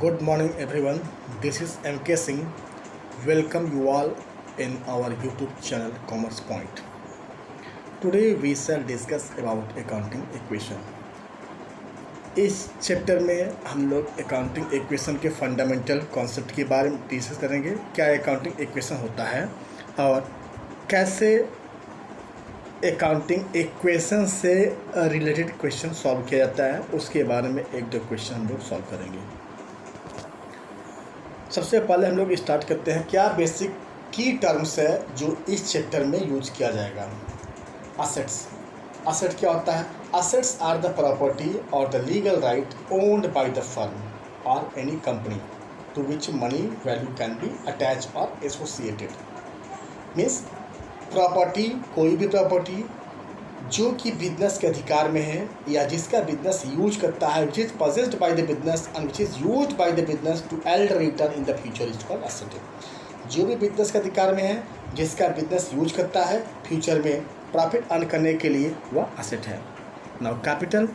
Good morning, everyone. This is MK Singh. Welcome you all in our YouTube channel Commerce Point. Today we shall discuss about accounting equation. इस chapter में हम लोग accounting equation के fundamental concept के बारे में discuss करेंगे। क्या अकाउंटिंग इक्वेशन होता है और कैसे अकाउंटिंग इक्वेशन से रिलेटेड क्वेश्चन सॉल्व किया जाता है, उसके बारे में एक दो क्वेश्चन हम लोग सॉल्व करेंगे। सबसे पहले हम लोग स्टार्ट करते हैं क्या बेसिक की टर्म्स है जो इस चैप्टर में यूज किया जाएगा। असेट्स। असेट क्या होता है? असेट्स आर द प्रॉपर्टी और the legal right owned by the firm और any company to which money value can be attach और एसोसिएटेड। मीन्स प्रॉपर्टी, कोई भी प्रॉपर्टी जो कि बिजनेस के अधिकार में है या जिसका बिजनेस यूज करता है, which is possessed by the business and which is used by the business to yield return in the future is called asset. जो भी बिजनेस के अधिकार में है, जिसका बिजनेस यूज करता है फ्यूचर में प्रॉफिट अर्न करने के लिए, वह एसेट है। Now capital,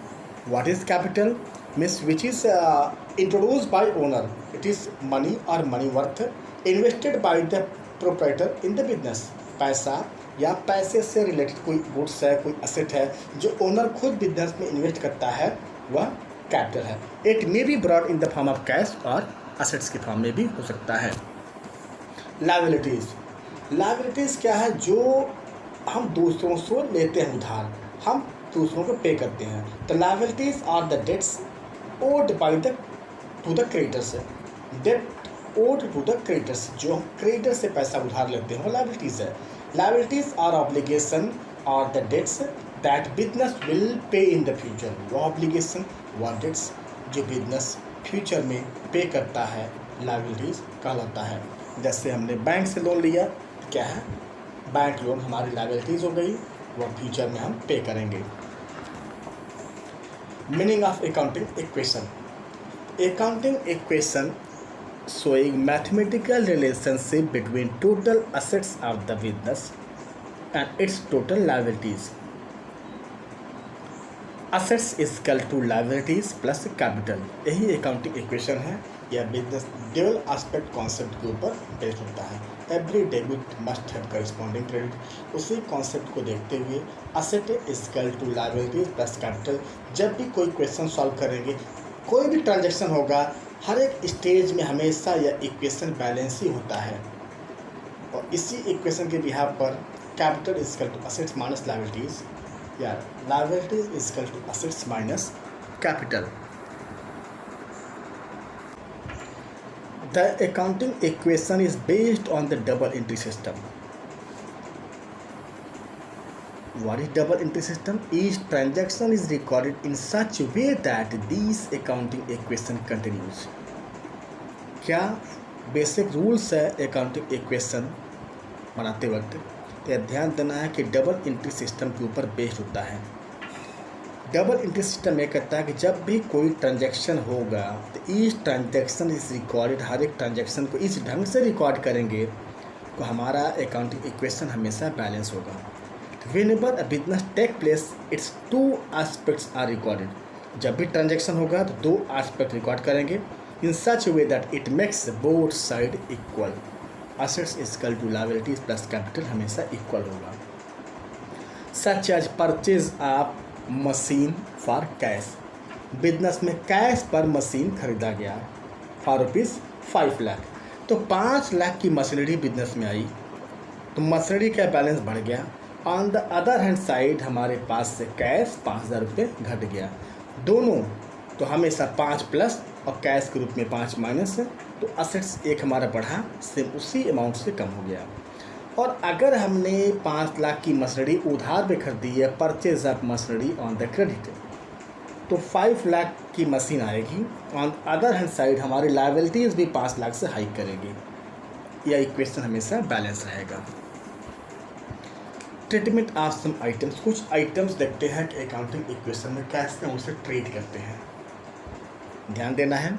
what is capital? Means which is introduced by owner, it is money और money worth invested by the proprietor in the business. पैसा या पैसे से रिलेटेड कोई गुड्स है, कोई एसेट है जो ओनर खुद बिजनेस में इन्वेस्ट करता है, वह कैपिटल है। It may be brought in the form of cash और एसेट्स के फॉर्म में भी हो सकता है। लायबिलिटीज़। लायबिलिटीज़ क्या है? जो हम दूसरों से लेते हैं उधार, हम दूसरों को पे करते हैं। The liabilities are the debts owed by the to the creditors. Debt owed to the creditors, जो हम क्रेडिटर से पैसा उधार लेते हैं, वो लायबिलिटीज़ है। Liabilities are obligation or the debts that business will pay in the future। वो obligation, वो debts जो business फ्यूचर में पे करता है, liabilities कहलाता है। जैसे हमने बैंक से लोन लिया, क्या है? बैंक लोन हमारी liabilities हो गई, वो फ्यूचर में हम पे करेंगे। Meaning of accounting equation. Accounting equation showing mathematical relationship between total assets of the business and its total liabilities। assets is equal to liabilities plus capital। यही अकाउंटिंग इक्वेशन है। यह बिजनेस ड्यूअल एस्पेक्ट कॉन्सेप्ट के ऊपर based होता है। Every debit must have corresponding credit. उसी concept को देखते हुए asset is equal to liabilities plus capital. जब भी कोई क्वेश्चन सॉल्व करेंगे, कोई भी ट्रांजेक्शन होगा, हर एक स्टेज में हमेशा यह इक्वेशन बैलेंस ही होता है और इसी इक्वेशन के बिहार पर capital is equal to assets minus liabilities या liabilities is equal to assets minus capital. The accounting equation is based on the double entry system. What is double entry system? Each transaction is recorded in such a way that these accounting equation continues। क्या basic rules है accounting equation बनाते वक्त? तो ध्यान देना है कि double entry system के ऊपर बेस्ड होता है। डबल एंट्री सिस्टम ये कहता है कि जब भी कोई ट्रांजैक्शन होगा तो ईच ट्रांजैक्शन इज रिकॉर्डेड। हर एक ट्रांजैक्शन को इस ढंग से रिकॉर्ड करेंगे तो हमारा अकाउंटिंग इक्वेशन हमेशा बैलेंस होगा। Whenever a business take place, its two aspects are recorded। जब भी ट्रांजेक्शन होगा तो दो एस्पेक्ट रिकॉर्ड करेंगे in such a way that it makes both side equal। assets is equal to liabilities plus capital हमेशा equal होगा। such as purchase of machine for cash। Business में cash पर मशीन खरीदा गया फॉर ₹5 लाख। तो 5 लाख की machinery business में आई तो मशीनरी का बैलेंस बढ़ गया। On the other hand side हमारे पास से कैश 5,000 रुपये घट गया। दोनों तो हमेशा 5 प्लस और कैश के रूप में 5 माइनस है, तो असेट्स एक हमारा बढ़ा, सेम उसी अमाउंट से कम हो गया। और अगर हमने 5 लाख की मशीनरी उधार पे खरीदी है, purchase of machinery on the credit, तो 5 लाख की मशीन आएगी। ऑन अदर हैंड साइड हमारी लायबिलिटीज़ भी 5 लाख से हाइक करेगी। यह इक्वेशन हमेशा बैलेंस रहेगा। Treatment of some items. कुछ आइटम्स देखते हैं कि अकाउंटिंग इक्वेशन में कैसे हम उसे ट्रीट करते हैं। ध्यान देना है।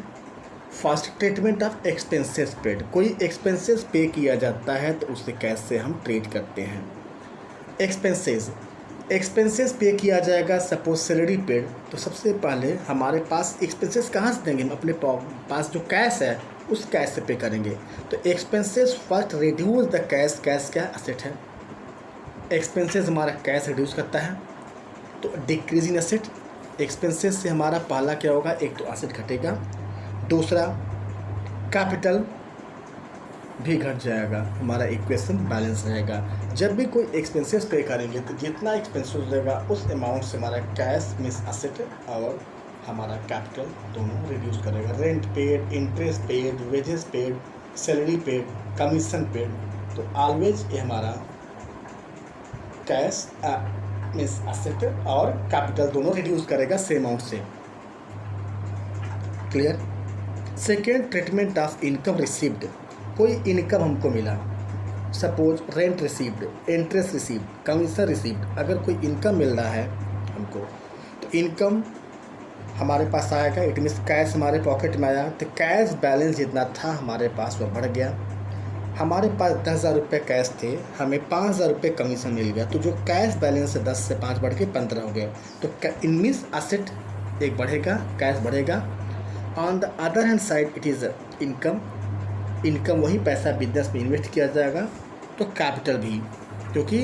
First, treatment of expenses paid. कोई एक्सपेंसेस पे किया जाता है तो उसे कैसे हम ट्रीट करते हैं। एक्सपेंसेस एक्सपेंसेस पे किया जाएगा, सपोज सैलरी पेड, तो सबसे पहले हमारे पास एक्सपेंसेस कहाँ से देंगे? हम अपने पास जो कैश है उस कैश से पे करेंगे। तो expenses first reduce the cash, cash क्या असेट है, एक्सपेंसेस हमारा कैश रिड्यूस करता है, तो डिक्रीजिंग एसेट। एक्सपेंसेस से हमारा पहला क्या होगा? एक तो एसेट घटेगा, दूसरा कैपिटल भी घट जाएगा, हमारा इक्वेशन बैलेंस रहेगा। जब भी कोई एक्सपेंसेस पे करेंगे तो जितना एक्सपेंसेस हो जाएगा उस अमाउंट से हमारा कैश मीन्स एसेट और हमारा कैपिटल दोनों रिड्यूस करेगा। Rent paid, interest paid, wages paid, salary paid, commission paid, तो ऑलवेज ये हमारा कैश मीन्स एसेट और कैपिटल दोनों रिड्यूस करेगा सेम अमाउंट से। Clear? Second, treatment of income received. कोई इनकम हमको मिला, suppose rent received, interest received, commission received, अगर कोई इनकम मिल रहा है हमको तो इनकम हमारे पास आएगा, इट मीन्स कैश हमारे पॉकेट में आया, तो कैश बैलेंस जितना था हमारे पास वह बढ़ गया। हमारे पास 10,000 रुपये कैश थे, हमें 5,000 रुपये कमीशन मिल गया, तो जो कैश बैलेंस है 10 से 5 बढ़ के 15 हो गया। तो इन मीन्स एसेट एक बढ़ेगा, कैश बढ़ेगा। On the other hand side it is income, income वही पैसा बिजनेस में इन्वेस्ट किया जाएगा, तो कैपिटल भी, क्योंकि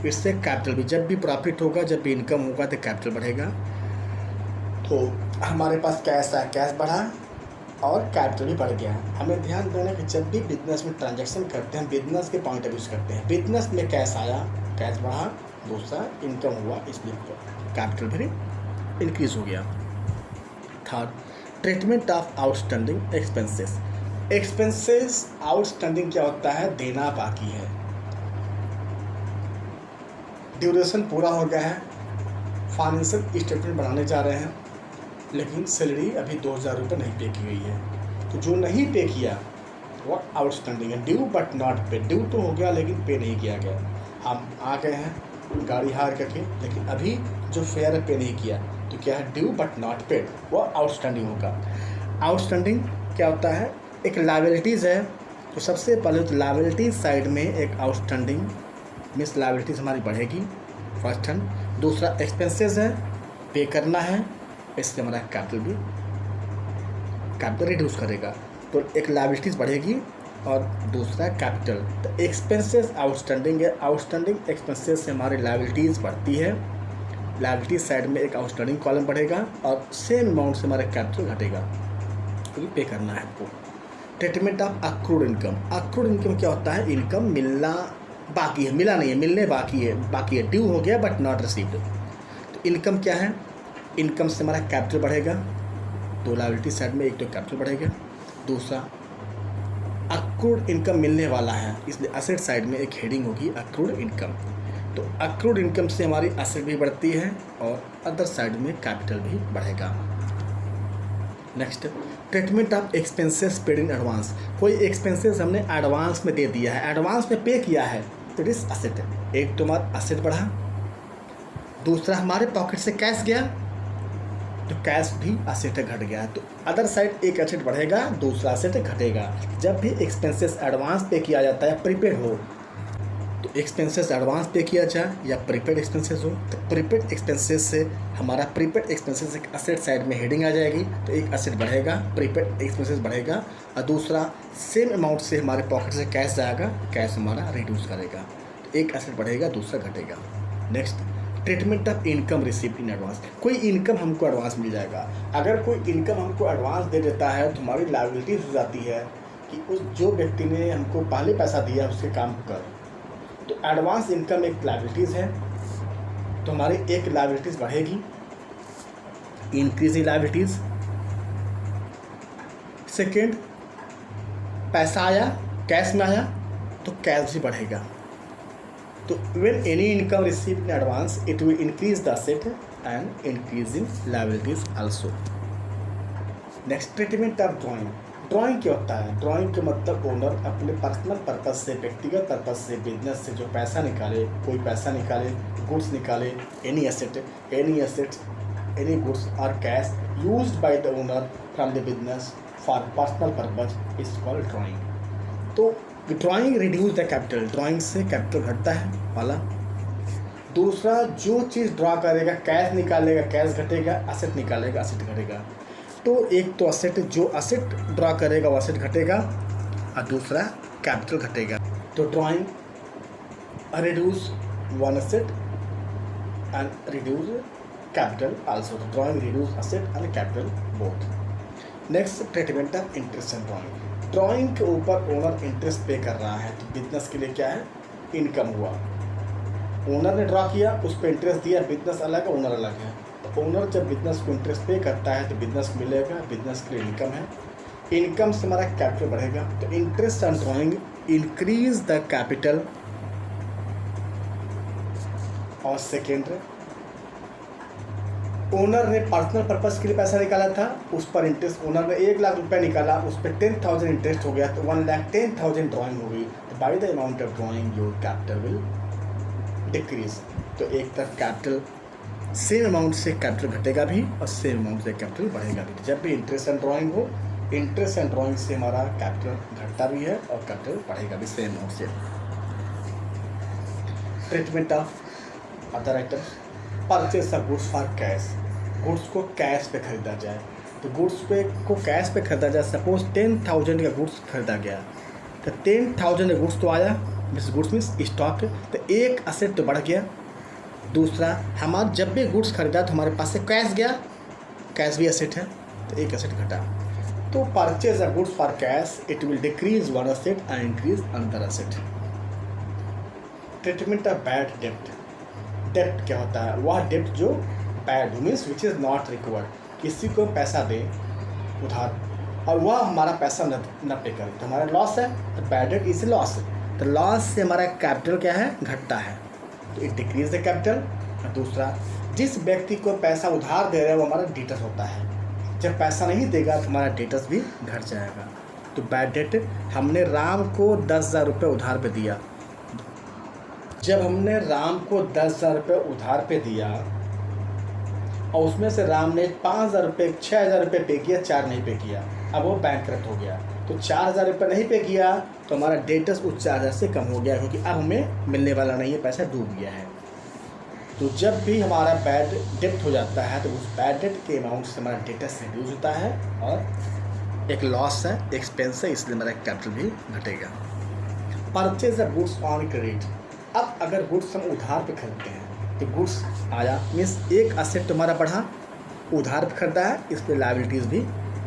इससे कैपिटल भी, जब भी प्रॉफिट होगा, जब भी इनकम होगा तो कैपिटल बढ़ेगा। तो हमारे पास कैश आया, कैश बढ़ा और कैपिटल भी बढ़ गया। हमें ध्यान देना कि जब भी बिजनेस में ट्रांजैक्शन करते हैं, बिजनेस के पॉइंट ऑफ व्यू से करते हैं। बिजनेस में कैश आया, कैश बढ़ा, दूसरा इनकम हुआ, इसलिए कैपिटल भी इंक्रीज हो गया। Third, treatment of outstanding expenses. Expenses outstanding क्या होता है? देना बाकी है, ड्यूरेशन पूरा हो गया है, फाइनेंशियल स्टेटमेंट बनाने जा रहे हैं, लेकिन सैलरी अभी 2,000 रुपये नहीं पे की गई है, तो जो नहीं पे किया वो आउटस्टैंडिंग है। ड्यू बट नॉट पे, ड्यू तो हो गया लेकिन पे नहीं किया गया। हम आ गए हैं गाड़ी हार करके, लेकिन अभी जो फेयर है पे नहीं किया, तो क्या है? ड्यू बट नॉट पेड, वो आउटस्टैंडिंग होगा। आउटस्टैंडिंग क्या होता है? एक लायबिलिटीज़ है, तो सबसे पहले तो लायबिलिटीज साइड में एक आउटस्टैंडिंग मीन्स लायबिलिटीज़ हमारी बढ़ेगी, फर्स्ट हैंड। दूसरा एक्सपेंसेस है, पे करना है, इससे हमारा कैपिटल रिड्यूस करेगा, तो एक लायबिलिटीज़ बढ़ेगी और दूसरा कैपिटल। तो एक्सपेंसेस आउटस्टैंडिंग है, आउटस्टैंडिंग एक्सपेंसेस से हमारी लायबिलिटीज़ बढ़ती है, लायबिलिटीज साइड में एक आउटस्टैंडिंग कॉलम बढ़ेगा और सेम अमाउंट से हमारा कैपिटल घटेगा, क्योंकि पे करना है आपको। Treatment of accrued income. Accrued income क्या होता है? इनकम मिलना बाकी है, मिला नहीं है, मिलने बाकी है, ड्यू हो गया बट नॉट रिसीव्ड। तो इनकम क्या है? इनकम से हमारा कैपिटल बढ़ेगा, दो लायबिलिटी साइड में, एक तो कैपिटल बढ़ेगा, दूसरा अक्रूड इनकम मिलने वाला है, इसलिए असेट साइड में एक हेडिंग होगी अक्रूड इनकम। तो अक्रूड इनकम से हमारी असेट भी बढ़ती है और अदर साइड में कैपिटल भी बढ़ेगा। Next, treatment of expenses paid in advance. कोई एक्सपेंसेस हमने एडवांस में दे दिया है, एडवांस में पे किया है, तो इस असेट है। एक तो हमारा असेट बढ़ा, दूसरा हमारे पॉकेट से कैश गया, तो कैश भी असेट घट गया, तो अदर साइड एक असेट बढ़ेगा, दूसरा असेट घटेगा। जब भी एक्सपेंसेस एडवांस पे किया जाता है, प्रीपेड हो, तो एक्सपेंसेस एडवांस पे किया जाए या प्रीपेड एक्सपेंसेस हो, तो प्रीपेड एक्सपेंसेस से हमारा प्रीपेड एक्सपेंसेस एक असेट साइड में हेडिंग आ जाएगी, तो एक असेट बढ़ेगा, प्रीपेड एक्सपेंसेस बढ़ेगा, और दूसरा सेम अमाउंट से हमारे पॉकेट से कैश जाएगा, कैश हमारा रिड्यूस करेगा, तो एक असेट बढ़ेगा, दूसरा घटेगा। Next, treatment of income received in advance. कोई इनकम हमको एडवांस मिल जाएगा, अगर कोई इनकम हमको एडवांस दे देता है तो हमारी लायबिलिटीज हो जाती है कि उस जो व्यक्ति ने हमको पहले पैसा दिया उसके काम कर, तो एडवांस इनकम एक लायबिलिटीज़ है, तो हमारी एक लायबिलिटीज़ बढ़ेगी, इंक्रीज इन लायबिलिटीज़। सेकेंड, पैसा आया, कैश में आया, तो कैश भी बढ़ेगा। तो when any income received in advance, it will increase the asset and increase in liabilities also. Next, treatment of drawing. Drawing क्या होता है? ड्राइंग का मतलब ओनर अपने पर्सनल पर्पस से, व्यक्तिगत पर्पस से, बिजनेस से जो पैसा निकाले, कोई पैसा निकाले, गुड्स निकाले, एनी एसेट, एनी गुड्स और cash used by the owner from the business for personal purpose is called drawing. तो drawing reduce the capital, drawing से कैपिटल घटता है वाला। दूसरा जो चीज़ ड्रा करेगा, कैश निकालेगा कैश घटेगा, असेट निकालेगा असेट घटेगा। तो एक तो असेट, जो असेट ड्रा करेगा वो असेट घटेगा, और दूसरा कैपिटल घटेगा। तो drawing reduce one asset and reduce capital also. Drawing reduce asset and capital both. Next, treatment of interest and drawing. Drawing के ऊपर ओनर इंटरेस्ट पे कर रहा है, तो बिजनेस के लिए क्या है, इनकम हुआ। ओनर ने ड्रा किया, उस पर इंटरेस्ट दिया, बिजनेस अलग है ओनर अलग है। तो ओनर जब बिजनेस को इंटरेस्ट पे करता है तो बिजनेस को मिलेगा, बिजनेस के लिए इनकम है, इनकम से हमारा कैपिटल बढ़ेगा। तो interest and drawing increase the capital. और सेकेंड, ओनर ने पर्सनल पर्पस के लिए पैसा निकाला था, उस पर इंटरेस्ट, ओनर ने 1 लाख रुपया निकाला, उस पर 10,000 इंटरेस्ट हो गया, तो 1,10,000 ड्राइंग हो गई। तो by the amount of drawing your capital will decrease. तो एक तरफ कैपिटल, सेम अमाउंट से कैपिटल घटेगा भी और सेम अमाउंट से कैपिटल बढ़ेगा भी। जब भी इंटरेस्ट एंड ड्राइंग हो, इंटरेस्ट एंड ड्राइंग से हमारा कैपिटल घटता भी है और कैपिटल बढ़ेगा भी सेम अमाउंट से। Treatment of other items. Purchase of goods for cash. Goods को कैश पे खरीदा जाए, तो गुड्स को कैश पे खरीदा जाए। सपोज 10,000 का गुड्स खरीदा गया, तो 10,000 का गुड्स तो आया, गुड्स मीन्स स्टॉक, तो एक असेट तो बढ़ गया। दूसरा, हमारा जब भी गुड्स खरीदा तो हमारे पास से कैश गया, कैश भी असेट है, तो एक असेट घटा। तो purchase a goods for cash, it will decrease one asset and increase another asset. Treatment of bad डेप्ट। डेप्ट क्या होता है, वह डेप्ट जो bad means which is not required. किसी को पैसा दे उधार और वह हमारा पैसा न पे करे, तो हमारा लॉस है, तो बैड डेट इज लॉस। तो लॉस से हमारा कैपिटल क्या है, घटता है, तो इट डिक्रीज द कैपिटल। दूसरा, जिस व्यक्ति को पैसा उधार दे रहा है वो हमारा डेटर्स होता है, जब पैसा नहीं देगा तो हमारा डेटर्स भी घट जाएगा। तो बैड डेट, हमने राम को 10,000 रुपये उधार पे दिया, जब हमने राम को 10,000 रुपये उधार पे दिया और उसमें से राम ने 5,000 रुपये 6,000 रुपये पे किया, 4 नहीं पे किया, अब वो बैंकक्रप्ट हो गया। तो 4,000 रुपये नहीं पे किया तो हमारा डेटर्स उस 4,000 से कम हो गया, क्योंकि अब हमें मिलने वाला नहीं है, पैसा डूब गया है। तो जब भी हमारा बैड डेप्ट हो जाता है तो उस बैड डेट के अमाउंट से हमारा डेटर्स रिड्यूस होता है और एक लॉस है, एक्सपेंस है, इसलिए हमारा कैपिटल भी घटेगा। Purchase the goods on credit. अब अगर गुड्स हम उधार पे खरीदते हैं तो गुड्स आया मीन्स एक असेट तुम्हारा बढ़ा, उधार पे खरीदा है, इस पर लायबिलिटीज़ भी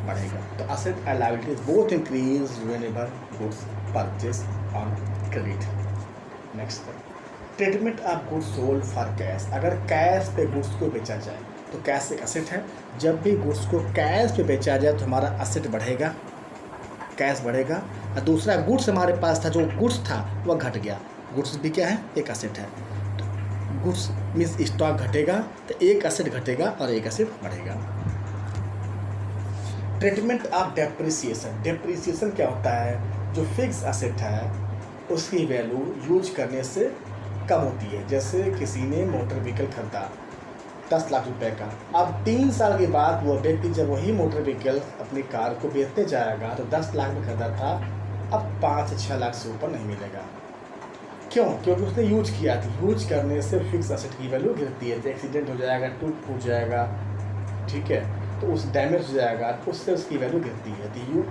बढ़ेगा। तो asset and liabilities both increase whenever goods purchase on credit. Next, treatment of goods sold for cash. अगर कैश पे गुड्स को बेचा जाए तो कैश एक असेट है, जब भी गुड्स को कैश पे बेचा जाए तो हमारा असेट बढ़ेगा, कैश बढ़ेगा। और दूसरा, गुड्स हमारे पास था, जो गुड्स था वह घट गया, गुड्स भी क्या है, एक असेट है। तो गुड्स मीन्स स्टॉक घटेगा, तो एक असेट घटेगा और एक असेट बढ़ेगा। Treatment of depreciation. डेप्रिसिएशन क्या होता है, जो फिक्स असेट है उसकी वैल्यू यूज करने से कम होती है। जैसे किसी ने मोटर व्हीकल खरीदा 10 लाख रुपए का, अब 3 साल के बाद वो व्यक्ति जब वही मोटर व्हीकल अपनी कार को बेचते जाएगा तो 10 लाख में खरीदा था, अब 5 से 6 लाख से ऊपर नहीं मिलेगा। क्यों? क्योंकि उसने यूज किया था। यूज करने से फिक्स असेट की वैल्यू गिरती है। तो एक्सीडेंट हो जाएगा, टूट जाएगा, ठीक है, तो उस डैमेज हो जाएगा, तो उससे उसकी वैल्यू गिरती है। तो you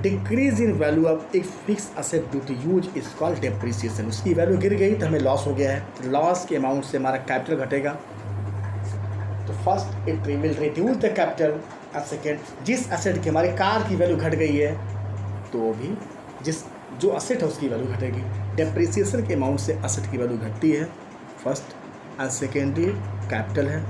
decrease in value of एक fix asset due to use is called depreciation. उसकी वैल्यू गिर गई तो हमें लॉस हो गया है, तो लॉस के अमाउंट से हमारा कैपिटल घटेगा। तो first, it will reduce the capital, और सेकेंड, जिस असेट की हमारी कार की वैल्यू घट गई है तो भी जो असेट है उसकी वैल्यू घटेगी। डेप्रिसिएशन के अमाउंट से असेट की वैल्यू घटती है फर्स्ट, एंड सेकेंडरी कैपिटल है,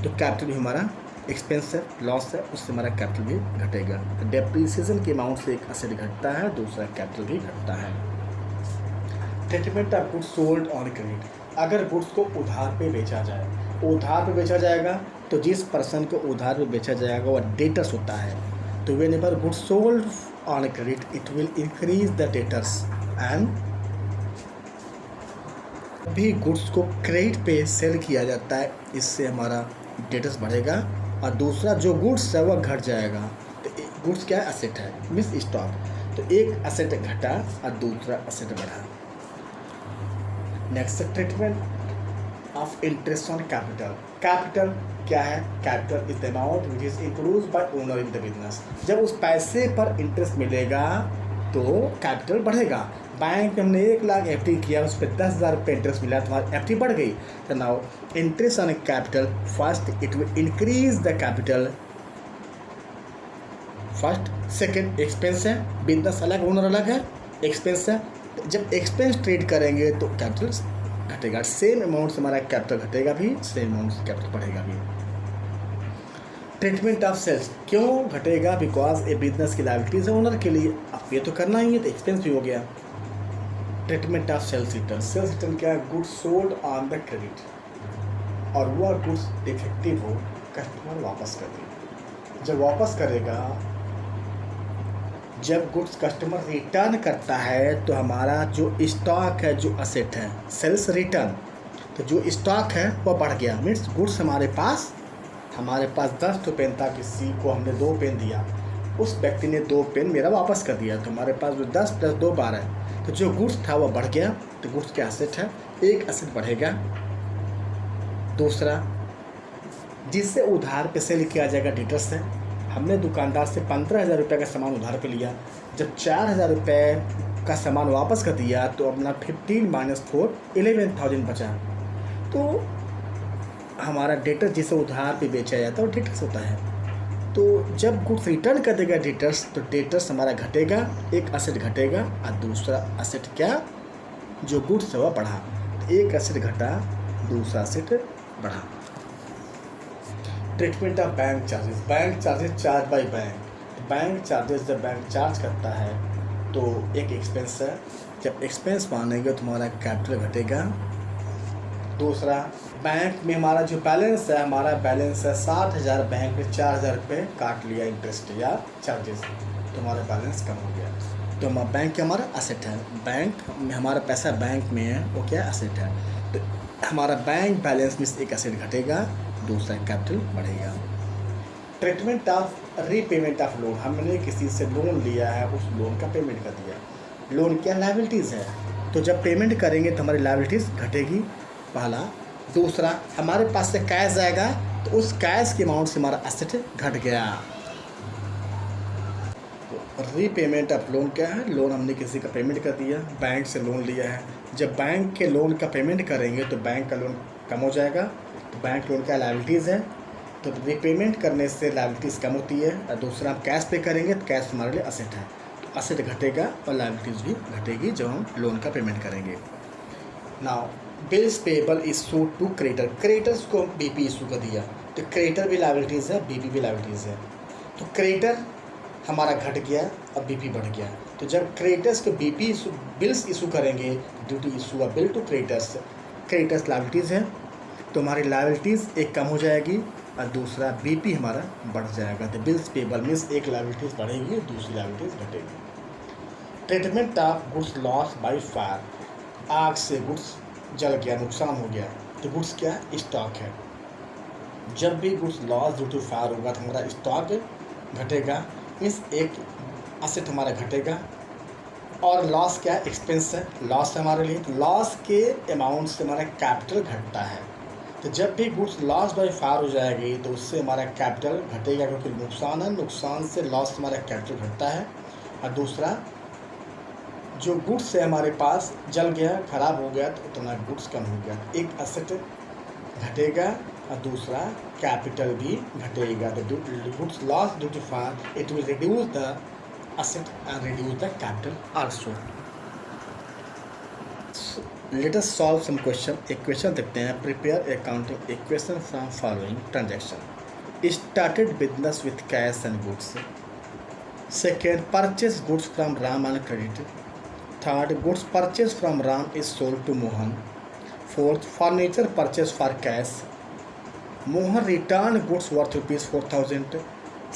तो कैपिटल भी हमारा एक्सपेंस है, लॉस है, उससे हमारा कैपिटल भी घटेगा। तो डेप्रिसिएशन के अमाउंट से एक असेट घटता है, दूसरा कैपिटल भी घटता है। Treatment of goods sold on credit. अगर गुड्स को उधार पे बेचा जाए, उधार पे बेचा जाएगा तो जिस पर्सन को उधार पे बेचा जाएगा वह डेटर्स होता है। तो whenever goods sold on credit it will increase the debtors, and भी गुड्स को क्रेडिट पे सेल किया जाता है, इससे हमारा डेटर्स बढ़ेगा। और दूसरा, जो गुड्स है वह घट जाएगा। तो गुड्स क्या है, असेट है, मीन्स स्टॉक। तो एक असेट घटा और दूसरा असेट बढ़ा। Next treatment of interest on capital. Capital क्या है? Capital is the amount which is include bye owner in the business. जब उस पैसे पर इंटरेस्ट मिलेगा तो कैपिटल बढ़ेगा। बैंक में हमने 1 लाख एफ डी किया, उस पर 10,000 रुपये इंटरेस्ट मिला, तुम्हारी एफ डी बढ़ गई। तो now interest on capital, first it will increase the capital, first. Second expense है, बिजनेस अलग ओनर अलग है, एक्सपेंस है। जब एक्सपेंस ट्रेड करेंगे तो कैपिटल घटेगा, सेम अमाउंट से हमारा कैपिटल घटेगा भी, सेम अमाउंट से कैपिटल बढ़ेगा भी। ट्रीटमेंट ऑफ सेल्स क्यों घटेगा? बिकॉज ए बिजनेस की लायबिलिटीज है ओनर के लिए, अब ये तो करना ही है तो एक्सपेंस भी हो गया। Treatment of sales return. Sales return क्या है? Goods sold on the credit, और वह गुड्स डिफेक्टिव हो कस्टमर वापस कर दे। जब वापस करेगा, जब गुड्स कस्टमर रिटर्न करता है तो हमारा जो स्टॉक है, जो असेट है, सेल्स रिटर्न, तो जो स्टॉक है वह बढ़ गया। मीन्स गुड्स हमारे पास 10 तो पेन था, किसी को हमने 2 पेन दिया, उस व्यक्ति ने 2 पेन मेरा वापस कर दिया, तो हमारे पास जो 10 + 2 12 है, तो जो गुड्स था वह बढ़ गया, तो गुड्स क्या असेट है, एक असेट बढ़ेगा। दूसरा, जिससे उधार पे सेल किया जाएगा डेटर्स से। हमने दुकानदार से 15,000 रुपये का सामान उधार पे लिया, जब 4,000 रुपये का सामान वापस कर दिया तो अपना 15 - 4 11,000 बचा। तो हमारा डेटर जिसे उधार पे बेचा जाता है वो डेटर्स होता है। तो जब गुड्स रिटर्न कर देगा डेटर्स, तो डेटर्स हमारा घटेगा, एक असेट घटेगा, और दूसरा असेट क्या, जो गुड्स है वह बढ़ा। एक असेट घटा, दूसरा असेट बढ़ा। Treatment of bank charges. Bank charges charge by bank. Bank charges जब बैंक चार्ज करता है तो एक एक्सपेंस है, जब एक्सपेंस मानेंगे तो हमारा कैपिटल घटेगा। दूसरा, बैंक में हमारा जो बैलेंस है, हमारा बैलेंस है 60,000, बैंक ने 4,000 रुपये काट लिया इंटरेस्ट या चार्जेस, तो हमारा बैलेंस कम हो गया। तो हमारा बैंक हमारा असेट है, बैंक में हमारा पैसा बैंक में है, वो क्या असेट है। तो हमारा बैंक बैलेंस में से एक असेट घटेगा, दूसरा कैपिटल बढ़ेगा। Treatment of repayment of loan. हमने किसी से लोन लिया है, उस लोन का पेमेंट कर दिया। लोन क्या लायबिलिटीज़ है, तो जब पेमेंट करेंगे तो हमारी लायबिलिटीज़ घटेगी, पहला। दूसरा, हमारे पास से कैश आएगा तो उस कैश के अमाउंट से हमारा एसेट घट गया। तो रीपेमेंट ऑफ लोन क्या है? लोन हमने किसी का पेमेंट कर दिया, बैंक से लोन लिया है, जब बैंक के लोन का पेमेंट करेंगे तो बैंक का लोन कम हो जाएगा, तो बैंक लोन का लायबिलिटीज़ है, तो रीपेमेंट करने से लायबिलिटीज़ कम होती है। और दूसरा, हम कैश पे करेंगे तो कैश हमारे लिए असेट है, तो असेट घटेगा और लायबिलिटीज़ भी घटेगी जब हम लोन का पेमेंट करेंगे। Now bills payable issue to creditor. Creditors को बीपी इशू कर दिया, तो क्रेडिटर भी लायबिलिटीज़ है, बीपी भी लायबिलिटीज़ है। तो क्रेडिटर हमारा घट गया और बीपी बढ़ गया। तो जब क्रेडिटर्स को बीपी इशू बिल्स इशू करेंगे, due to issue a bill to creditors, creditors liabilities है, तो हमारी लायबिलिटीज़ एक कम हो जाएगी और दूसरा बीपी हमारा बढ़ जाएगा। तो बिल्स पेबल मीन्स एक लायबिलिटीज़ बढ़ेगी, दूसरी लायबिलिटीज़ घटेगी। Treatment of goods loss by fire. आग से गुड्स जल गया, नुकसान हो गया, तो गुड्स क्या है? स्टॉक है। जब भी goods loss due to fire होगा तो हमारा स्टॉक घटेगा, मीन्स एक असेट हमारा घटेगा। और लॉस क्या है? एक्सपेंस है, लॉस है हमारे लिए, तो लॉस के अमाउंट से हमारा कैपिटल घटता है। तो जब भी गुड्स लॉस बाय फायर हो जाएगी तो उससे हमारा कैपिटल घटेगा, क्योंकि नुकसान है, नुकसान से लॉस हमारा कैपिटल घटता है। और दूसरा, जो गुड्स है हमारे पास जल गया, ख़राब हो गया, तो उतना गुड्स कम हो गया, एक असेट घटेगा और दूसरा कैपिटल भी घटेगा। तो goods loss due to fire, it will reduce the asset and reduce the capital also. Let us solve some question. एक क्वेश्चन देखते हैं। Prepare accounting equation from following transaction. Started business with cash and goods. Second, purchase goods from Ram and credit. Third, goods purchased from Ram is sold to Mohan. Fourth, furniture purchased for cash. Mohan returned goods worth rupees 4,000.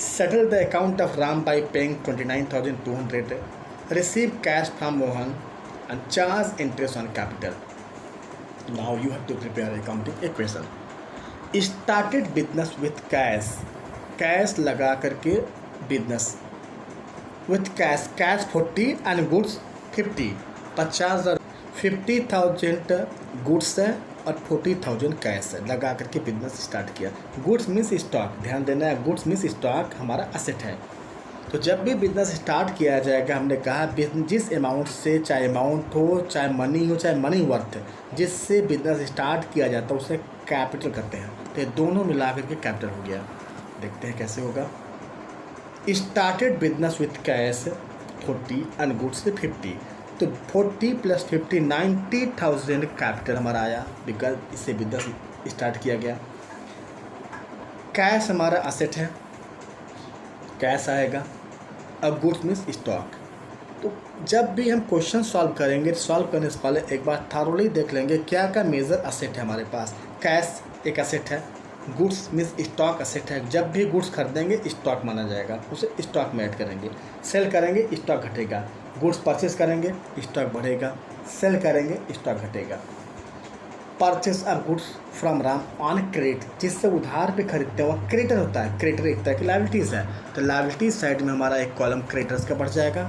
Settled the account of Ram by paying 29,200. Received cash from Mohan and charged interest on capital. Now you have to prepare accounting equation. Started business with cash. Cash लगा करके business. With cash 40 and goods 50, 50,000 50,000 goods है और 40,000 cash है, लगा करके business start किया। Goods means stock, ध्यान देना है, गुड्स मीन्स स्टॉक हमारा असेट है। तो जब भी बिजनेस स्टार्ट किया जाएगा, हमने कहा जिस अमाउंट से, चाहे अमाउंट हो, चाहे मनी हो, चाहे मनी वर्थ, जिससे बिजनेस स्टार्ट किया जाता है उसे कैपिटल कहते हैं। तो ये दोनों मिला करके कैपिटल हो गया। देखते हैं कैसे होगा। Started business with cash 40 and goods 50, तो 40 + 50 90,000 कैपिटल हमारा आया, बिकॉज इससे बिजनेस स्टार्ट किया गया। कैश हमारा असेट है, कैश आएगा, अब गुड्स मीन्स स्टॉक। तो जब भी हम क्वेश्चन सॉल्व करेंगे, सॉल्व करने से पहले एक बार थारोली देख लेंगे क्या क्या मेजर असेट है हमारे पास। कैश एक असेट है, गुड्स मीन्स स्टॉक असेट है, जब भी गुड्स खरीदेंगे स्टॉक माना जाएगा, उसे स्टॉक में ऐड करेंगे। सेल करेंगे स्टॉक घटेगा, गुड्स परचेस करेंगे स्टॉक बढ़ेगा, सेल करेंगे स्टॉक घटेगा। Purchase of goods from Ram on credit, जिससे उधार पे खरीदते हैं वह क्रेडिटर होता है। क्रेडिटर एक तरह की लायबिलिटीज़ है, तो लायबिलिटीज साइड में हमारा एक कॉलम क्रेडिटर्स का बढ़ जाएगा।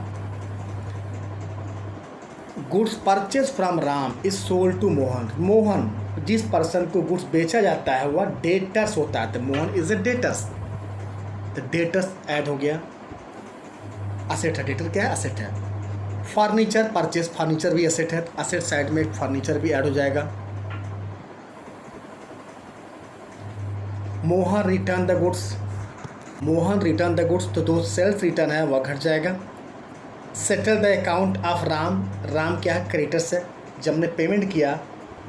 Goods purchase from Ram is sold to Mohan, Mohan जिस पर्सन को गुड्स बेचा जाता है वह डेटर्स होता है, तो मोहन इज ए डेटर्स, तो डेटर्स ऐड हो गया। असेट है, डेटर क्या है, असेट है। फर्नीचर परचेस, फर्नीचर भी असेट है, असेट साइड में एक फर्नीचर भी ऐड हो जाएगा। Mohan return the goods, Mohan return the goods, तो दो सेल्स रिटर्न है वह घट जाएगा। Settle the account of Ram, Ram क्या है, क्रेडिटर्स है, जब हमने पेमेंट किया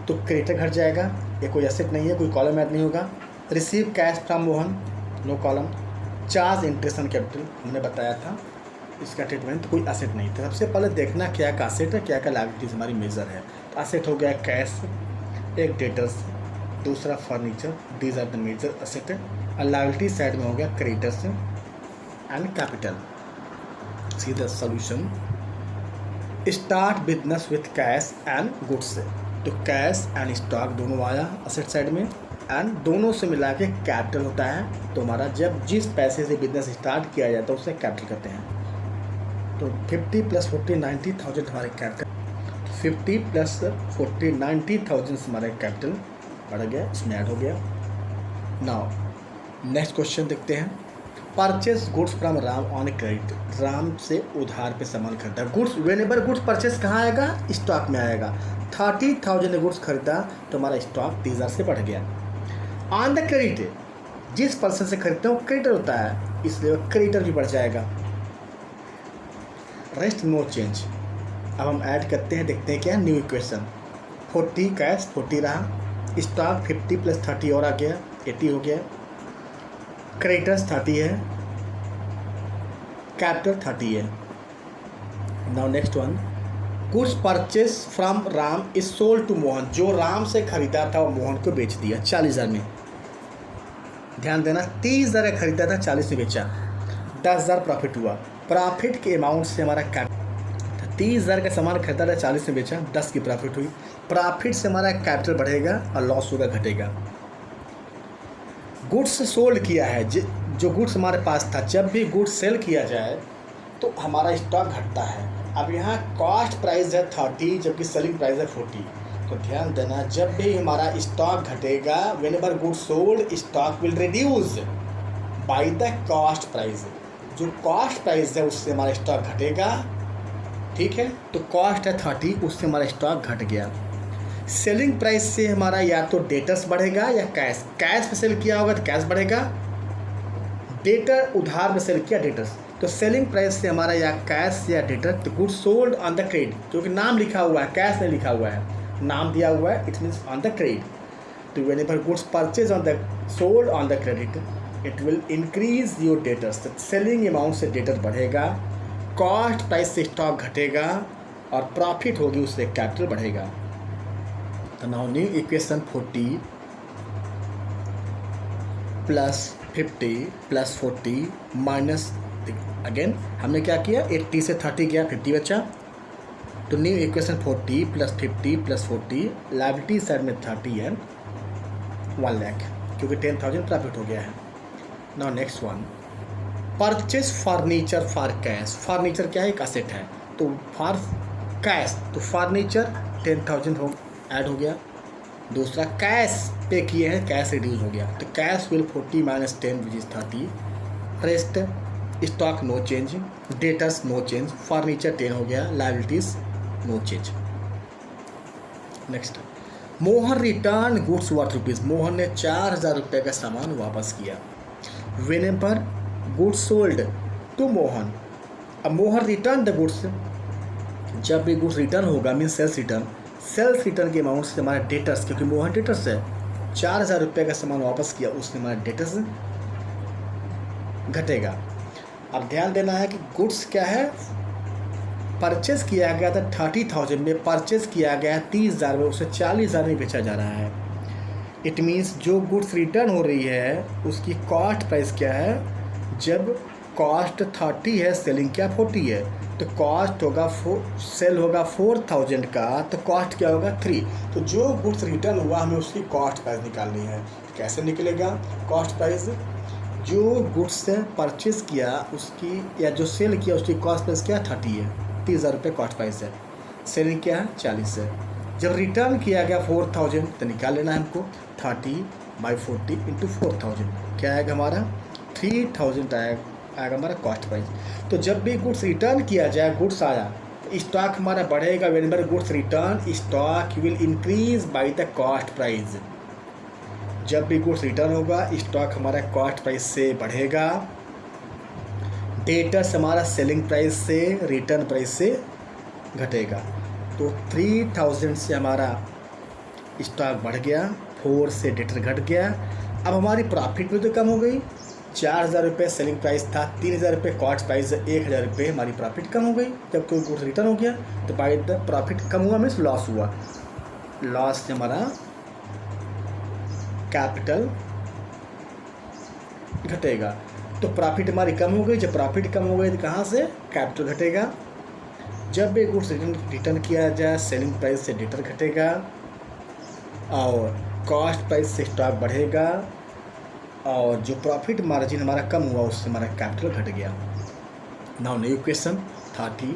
तो क्रेडिटर घट जाएगा, ये कोई एसेट नहीं है, कोई कॉलम ऐड नहीं होगा। Receive cash from Mohan, no column. Charge interest on capital, हमने बताया था इसका ट्रीटमेंट, कोई एसेट नहीं था। सबसे पहले देखना क्या क्या एसेट है, क्या क्या लायबिलिटीज हमारी मेजर है। तो एसेट हो गया कैश, एक डेटर्स, दूसरा furniture, these are the major asset है। और लायबिलिटी साइड में हो गया creditors and capital. See the solution. Start business with cash and goods, तो कैश एंड स्टॉक दोनों आया असेट साइड में, एंड दोनों से मिला के कैपिटल होता है। तो हमारा जब जिस पैसे से बिजनेस स्टार्ट किया जाता है उसे कैपिटल कहते हैं। तो 50 + 40 90,000 हमारे कैपिटल, 50 + 40 90,000 से हमारा कैपिटल बढ़ गया, इसमें ऐड हो गया। नाउ नेक्स्ट क्वेश्चन देखते हैं। Purchase goods from Ram on credit, Ram से उधार पे सामान खरीदा। गुड्स वेनेवर गुड्स परचेस कहाँ आएगा, स्टॉक में आएगा। 30,000 गुड्स खरीदा तो हमारा स्टॉक 30,000 से बढ़ गया। ऑन द क्रेडिट, जिस पर्सन से खरीदते हैं वो क्रेडिटर होता है, इसलिए वो क्रेडिटर भी बढ़ जाएगा। Rest no change. अब हम ऐड करते हैं, देखते हैं क्या है न्यू इक्वेशन। 40 कैश 40 रहा, स्टॉक 50 + 30 और आ गया, 80 हो गया। क्रेडिटर्स 30 है, कैपिटल 30 है। Now next one. Goods purchase from Ram is sold to Mohan, जो राम से खरीदा था वो मोहन को बेच दिया 40,000 में। ध्यान देना, 30,000 का खरीदा था, 40 में बेचा, 10,000 प्रॉफिट हुआ। प्रॉफिट के अमाउंट से हमारा कैपिटल, 30,000 का सामान खरीदा था, 40 में बेचा, 10 की प्रॉफिट हुई। प्रॉफिट से हमारा कैपिटल बढ़ेगा और लॉस होगा, घटेगा। गुड्स सोल्ड किया है, जो गुड्स हमारे पास था, जब भी गुड्स सेल किया जाए तो हमारा स्टॉक घटता है। अब यहाँ कॉस्ट प्राइस है 30 जबकि सेलिंग प्राइस है 40, तो ध्यान देना जब भी हमारा स्टॉक घटेगा, whenever goods sold stock will reduce by the cost price, जो कॉस्ट प्राइस है उससे हमारा स्टॉक घटेगा। ठीक है, तो कॉस्ट है 30, उससे हमारा स्टॉक घट गया। सेलिंग प्राइस से हमारा या तो डेटर्स बढ़ेगा या कैश, कैश पे सेल किया होगा तो कैश बढ़ेगा, डेटर उधार में सेल किया डेटर्स, तो सेलिंग प्राइस से हमारा या कैश या डेटर। तो goods sold on the credit, क्योंकि नाम लिखा हुआ है, कैश नहीं लिखा हुआ है, नाम दिया हुआ है, it means on the credit. तो whenever goods purchase on the sold on the credit it will increase your debtors, selling amount से डेटर बढ़ेगा, कॉस्ट प्राइस से स्टॉक घटेगा और प्रॉफिट होगी उससे कैपिटल बढ़ेगा। तो now new equation 40 + 50 + 40 minus, again हमने क्या किया, 80 से 30 गया, 50 बचा। तो न्यू इक्वेशन 40 + 50 + 40, लायबिलिटी साइड में 30 है, 1 लाख, क्योंकि 10,000 प्रॉफिट हो गया है। Now next one. Purchase furniture for cash, furniture क्या है, एक असेट है, तो फॉर कैश, तो फर्नीचर 10,000 हो ऐड हो गया। दूसरा कैश पे किए हैं, कैश रिड्यूस हो गया, तो cash will 40 minus 10 which is 30। Rest stock no change, debtors no change, furniture 10 हो गया, liabilities no change. Next, Mohan return goods worth rupees. Mohan ने 4,000 रुपये का सामान वापस किया। Whenever goods sold to Mohan, अब मोहन रिटर्न द गुड्स, जब भी गुड्स रिटर्न होगा मीन सेल्स रिटर्न के अमाउंट से हमारा डेटर्स, क्योंकि मोहन डेटर्स है, 4,000 रुपये का सामान वापस किया, उससे हमारा डेटर्स घटेगा। अब ध्यान देना है कि गुड्स क्या है, परचेज किया गया था 30,000 में, परचेज किया गया 30,000 में, उसे 40,000 में बेचा जा रहा है। इट मीन्स जो गुड्स रिटर्न हो रही है उसकी कॉस्ट प्राइस क्या है, जब कॉस्ट 30 है, सेलिंग क्या 40 है, तो कॉस्ट होगा सेल होगा 4,000 का, तो कॉस्ट क्या होगा 3। तो जो गुड्स रिटर्न हुआ हमें उसकी कॉस्ट प्राइस निकालनी है। कैसे निकलेगा कॉस्ट प्राइस, जो गुड्स से परचेज किया उसकी या जो सेल किया उसकी कॉस्ट प्राइस क्या 30 है, 30,000 रुपये कॉस्ट प्राइस है, सेलिंग क्या है 40 है। जब रिटर्न किया गया 4,000 तो निकाल लेना है हमको, 30/40 इंटू 4,000 क्या आएगा हमारा 3,000 आएगा हमारा कॉस्ट प्राइस। तो जब भी गुड्स रिटर्न किया जाए, गुड्स आया तो स्टॉक हमारा बढ़ेगा। Whenever goods return stock will increase by the cost price. जब भी गुड्स रिटर्न होगा स्टॉक हमारा कॉस्ट प्राइस से बढ़ेगा, डेटर्स हमारा सेलिंग प्राइस से रिटर्न प्राइस से घटेगा। तो 3,000 से हमारा स्टॉक बढ़ गया, 4 से डेटर घट गया। अब हमारी प्रॉफिट भी तो कम हो गई, 4,000 रुपये सेलिंग प्राइस था, 3,000 रुपये कॉस्ट प्राइस, 1,000 रुपये हमारी प्रॉफिट कम हो गई। जब कोई गुड्स रिटर्न हो गया तो बाय द प्रॉफिट कम हुआ मीन्स लॉस हुआ, लॉस से हमारा कैपिटल घटेगा। तो प्रॉफिट हमारी कम हो गई, जब प्रॉफिट कम हो गई तो कहाँ से कैपिटल घटेगा। जब भी गुड्स रिटर्न किया जाए सेलिंग प्राइस से डेटर घटेगा और कॉस्ट प्राइस से स्टॉक बढ़ेगा, और जो प्रॉफिट मार्जिन हमारा कम हुआ उससे हमारा कैपिटल घट गया। नाउ न्यू क्वेश्चन 30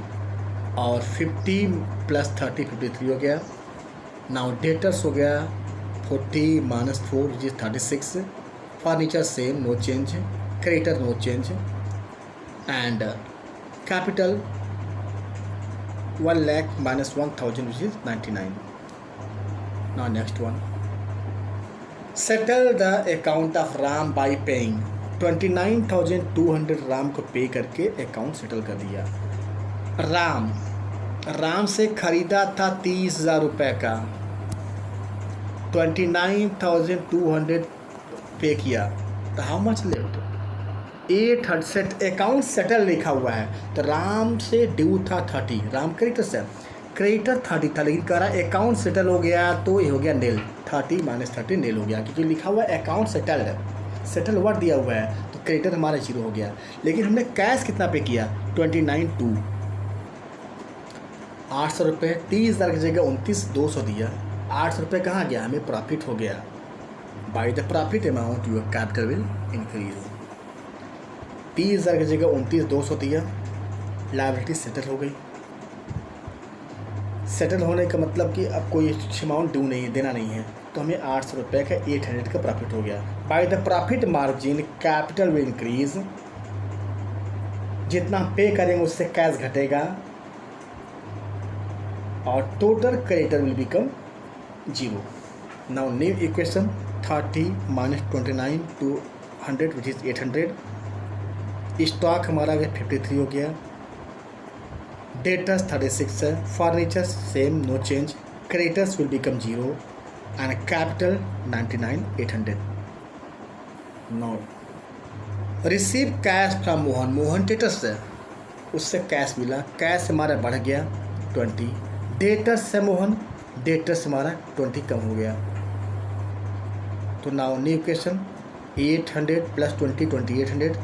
और 50 + 30 53 हो गया। नाउ डेटर्स हो गया 40 - 4 which is 36, furniture same no change, creditor no change, and capital 1 lakh - 1,000 which is 99. Now next one. Settle the account of Ram by paying 29,200। Ram को पे करके अकाउंट सेटल कर दिया। राम से ख़रीदा था 30,000 रुपये का, 29,200 पे किया, तो how much left 800। Account settle लिखा हुआ है, तो राम से ड्यू था 30, राम क्रेडिटर से, क्रेडिटर 30 था, लेकिन कह रहा है अकाउंट सेटल हो गया तो ये हो गया नील, 30 - 30 नील हो गया, क्योंकि लिखा हुआ है अकाउंट सेटल्ड, सेटल वर्ड दिया हुआ है, तो क्रेडिटर हमारा 0 हो गया। लेकिन हमने कैश कितना पे किया 29,200, 800 रुपये, 30,000 की जगह 29,200 दिया, 800 रुपये कहाँ गया, हमें प्रॉफिट हो गया। By the profit amount your capital will increase. 30,000 की जगह 29,200 दिया, लायबिलिटी सेटल हो गई। सेटल होने का मतलब कि अब कोई अमाउंट ड्यू नहीं देना नहीं है, तो हमें 800 रुपये का 800 का प्रॉफिट हो गया। By the profit margin capital will increase, जितना पे करेंगे उससे कैश घटेगा और total creditor will become 0। Now new equation 30 - 29 to 100 which is 800। Stock हमारा 53 हो गया, डेटर्स 36 है, furniture same no change, creditors will become 0 and capital 99,800। No receive cash from Mohan debtors है, उससे कैश मिला, कैश हमारा बढ़ गया 20, डेटर्स से मोहन, डेटर्स हमारा 20 कम हो गया। तो नाउ न्यू क्वेश्चन 800 + 20 2800,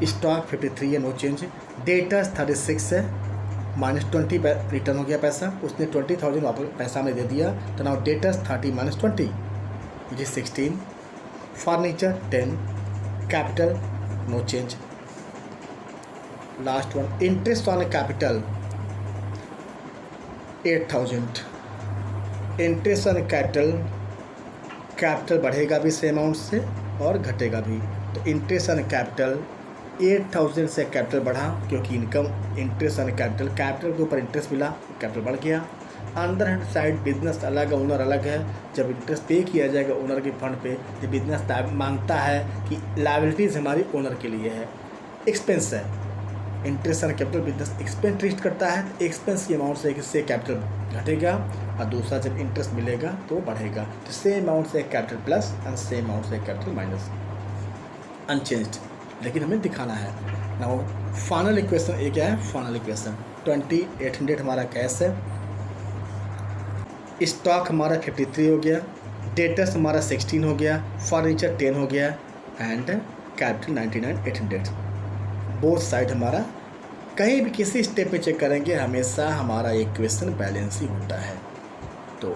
स्टॉक 53 है नो चेंज, डेटर्स 36 है, -20 रिटर्न हो गया पैसा, उसने 20,000 वापस पैसा में दे दिया, तो now debtors 30 - 20 which is 16, furniture 10, capital no change. Last one interest on capital 8,000, interest on capital, capital बढ़ेगा भी सेम अमाउंट से और घटेगा भी। तो इंटरेस्ट ऑन कैपिटल 8000 से कैपिटल बढ़ा क्योंकि income interest on capital, capital के ऊपर इंटरेस्ट मिला, कैपिटल बढ़ गया। अंदर हैंड साइड बिजनेस अलग है, ओनर अलग है। जब इंटरेस्ट पे किया जाएगा ओनर के फंड पे, जब बिजनेस मांगता है कि लायबिलिटीज़ हमारी ओनर के लिए है, एक्सपेंस है, interest on capital business expense treat करता है, तो एक्सपेंस की अमाउंट से इससे कैपिटल घटेगा और दूसरा जब इंटरेस्ट मिलेगा तो बढ़ेगा। तो सेम अमाउंट से capital plus and same amount से कैपिटल माइनस, अनचेंज्ड, लेकिन हमें दिखाना है। नाउ फाइनल इक्वेशन ये क्या है, फाइनल इक्वेशन 2800 हमारा कैश है, स्टॉक हमारा 53 हो गया, डेटर्स हमारा 16 हो गया, फर्नीचर 10 हो गया एंड कैपिटल 99,800। बोथ साइड हमारा कहीं भी किसी स्टेप पे चेक करेंगे हमेशा हमारा इक्वेशन बैलेंस ही होता है। तो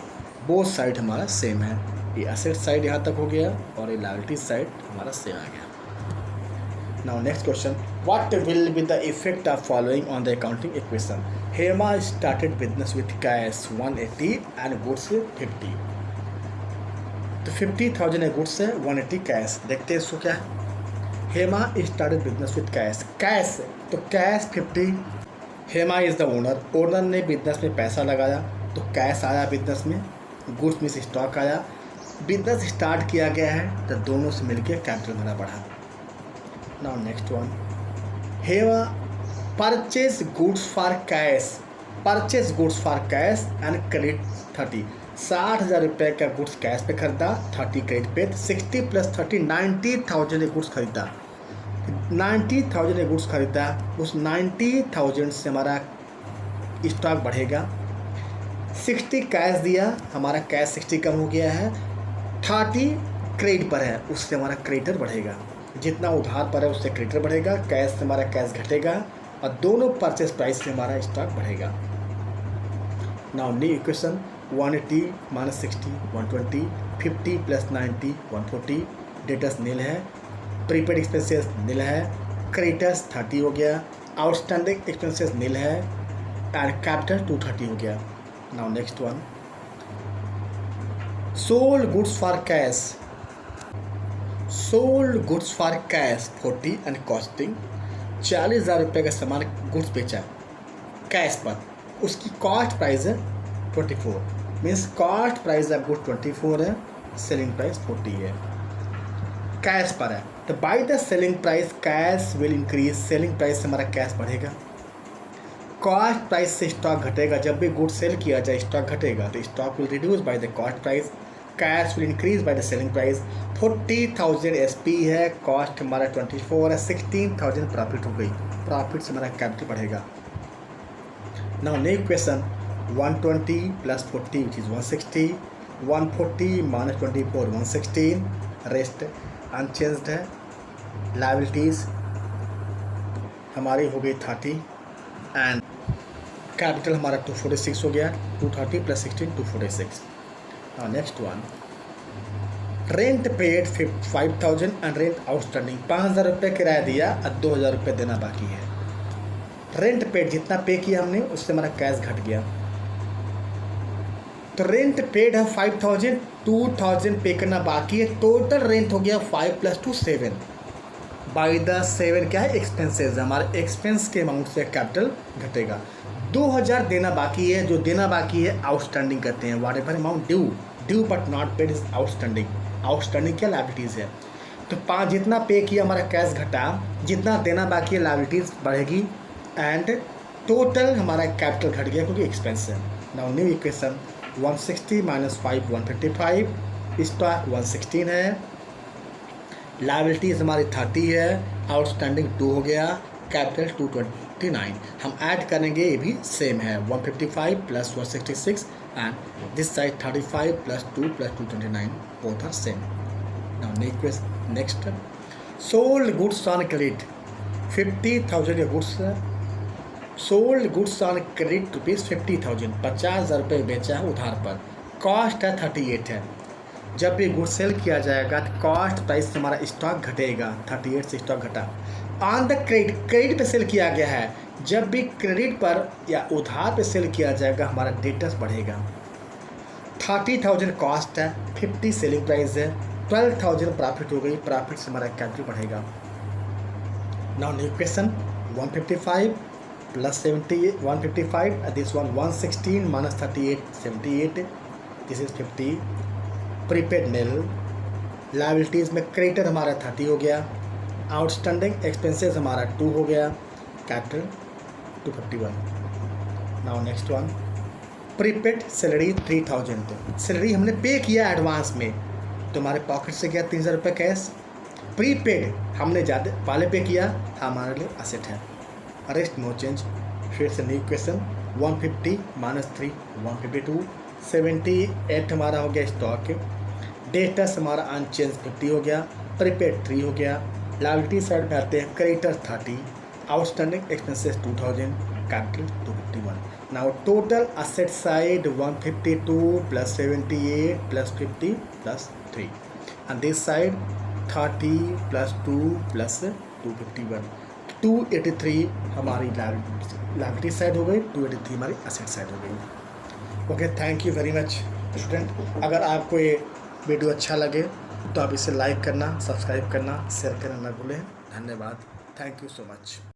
बोथ साइड हमारा सेम है, ये एसेट साइड यहाँ तक हो गया और ये लायबिलिटी साइड हमारा सेम आ गया। Now next question, what will be the effect of following on the accounting equation. Hema started business with cash 180 and goods 50। तो 50,000 गुड्स है, 180 कैश। देखते हैं इसको क्या है। Hema started business with cash, cash तो cash 50, Hema is the owner, owner ने business में पैसा लगाया तो कैश आया बिजनेस में, गुड्स में से स्टॉक आया, बिजनेस स्टार्ट किया गया है तो दोनों से मिलकर कैपिटल मेरा बढ़ा। Now next one, Hema purchase goods for cash, purchase goods for cash and credit 30। 60,000 रुपये का गुड्स कैश पे खरीदा, 30 क्रेडिट पे, 60 + 30 90,000 गुड्स खरीदा, 90,000 गुड्स खरीदा, उस 90,000 से हमारा स्टॉक बढ़ेगा। 60 कैश दिया, हमारा कैश 60 कम हो गया है, 30 क्रेडिट पर है, उससे हमारा क्रेडिटर बढ़ेगा। जितना उधार पर है उससे क्रेडिटर बढ़ेगा, कैश से हमारा कैश घटेगा और दोनों परचेस प्राइस से हमारा स्टॉक बढ़ेगा। नाउ न्यू इक्वेशन 180 - 60 120, 50 + 90 140, डेटर्स नील है, प्रीपेड एक्सपेंसेस नील है, क्रेडिटर्स 30 हो गया, आउटस्टैंडिंग एक्सपेंसेस नील है एंड कैपिटल 230 हो गया। Now next one, sold goods for cash, sold goods for cash 40 and costing. 40,000 रुपये का सामान गुड्स बेचा कैश पर, उसकी कॉस्ट प्राइस है 24, means cost price of good 24 है, सेलिंग प्राइस 40 है, कैश पर है। तो by the selling price cash will increase, selling price से हमारा कैश बढ़ेगा, कॉस्ट प्राइस से स्टॉक घटेगा। जब भी गुड सेल किया जाए स्टॉक घटेगा, तो stock will reduce by the cost price, cash will increase by the selling price. 40,000 SP है, कॉस्ट हमारा 24 है, 16,000 प्रॉफिट हो गई, प्रॉफिट से हमारा कैपिटल बढ़ेगा। Now next question 120 + 40 which is 160, 140 - 24 116, rest unchanged है। लायबिलिटीज़ हमारी हो गई 30 एंड कैपिटल हमारा 246 हो गया, 230 + 16 246। Next one, rent paid 5,000 and rent outstanding, 5,000 रुपये किराया दिया और 2,000 रुपये देना बाकी है। रेंट पेड जितना पे किया हमने उससे हमारा कैश घट गया, तो रेंट पेड है 5,000, 2,000 पे करना बाकी है, टोटल रेंट हो गया 5 + 2 7। बाई द 7 क्या है, एक्सपेंसेस, हमारे एक्सपेंस के अमाउंट से कैपिटल घटेगा। 2,000 देना बाकी है, जो देना बाकी है आउटस्टैंडिंग कहते हैं, what ever amount due but not paid is outstanding. Outstanding क्या, लायबिलिटीज़ है। तो 5 जितना पे किया हमारा कैश घटा, जितना देना बाकी है लायबिलिटीज़ बढ़ेगी एंड टोटल हमारा कैपिटल घट गया क्योंकि एक्सपेंस है। नाउ न्यू इक्वेशन 160 - 5 155, स्टॉक 116 है, लायबिलिटीज़ हमारी 30 है, आउटस्टैंडिंग 2 हो गया, कैपिटल 229। हम ऐड करेंगे, ये भी सेम है, 155 + 166 and this side 35 + 2 + 229 both are same. Now next, sold goods on credit 50,000 के goods, sold goods on credit ₹50,000, 50,000 रुपये बेचा है उधार पर, कॉस्ट है 38 है। जब भी गुड सेल किया जाएगा तो कॉस्ट प्राइस से हमारा स्टॉक घटेगा, 38 से स्टॉक घटा। ऑन द क्रेडिट पे सेल किया गया है, जब भी क्रेडिट पर या उधार पे सेल किया जाएगा हमारा डेटर्स बढ़ेगा। 30,000 कॉस्ट है, 50 सेलिंग प्राइस है, 12,000 प्रॉफिट हो गई, प्रॉफिट से हमारा कैपिटल बढ़ेगा। Now new question 155 plus 70 155 this one 116 minus 38 78 this is 50 prepaid nil. Liabilities में क्रेडिटर हमारा 30 हो गया, आउटस्टैंडिंग एक्सपेंसेस हमारा 2 हो गया, capital 251। Now next one prepaid salary 3000, salary हमने पे किया एडवांस में तो हमारे पॉकेट से गया 3000 रुपये कैश। प्रीपेड हमने ज़्यादा पहले पे किया, हमारे लिए असेट है। Rest no change. फिर से न्यू क्वेश्चन 150 माइनस 3 152 78 हमारा हो गया स्टॉक। डेटस हमारा अनचेंज 50 हो गया, प्रीपेड 3 हो गया। लायबिलिटी साइड में आते हैं creditor 30, outstanding expenses 2000, capital 251। Now total asset side 152 plus 78 plus 50 plus 3 and this side 30 plus 2 plus 251 283 हमारी लायबिलिटी साइड हो गई, 283 हमारी असेट साइड हो गई। Okay, thank you very much student. अगर आपको ये वीडियो अच्छा लगे तो आप इसे लाइक करना, सब्सक्राइब करना, शेयर करना ना भूलें। धन्यवाद, थैंक यू सो मच।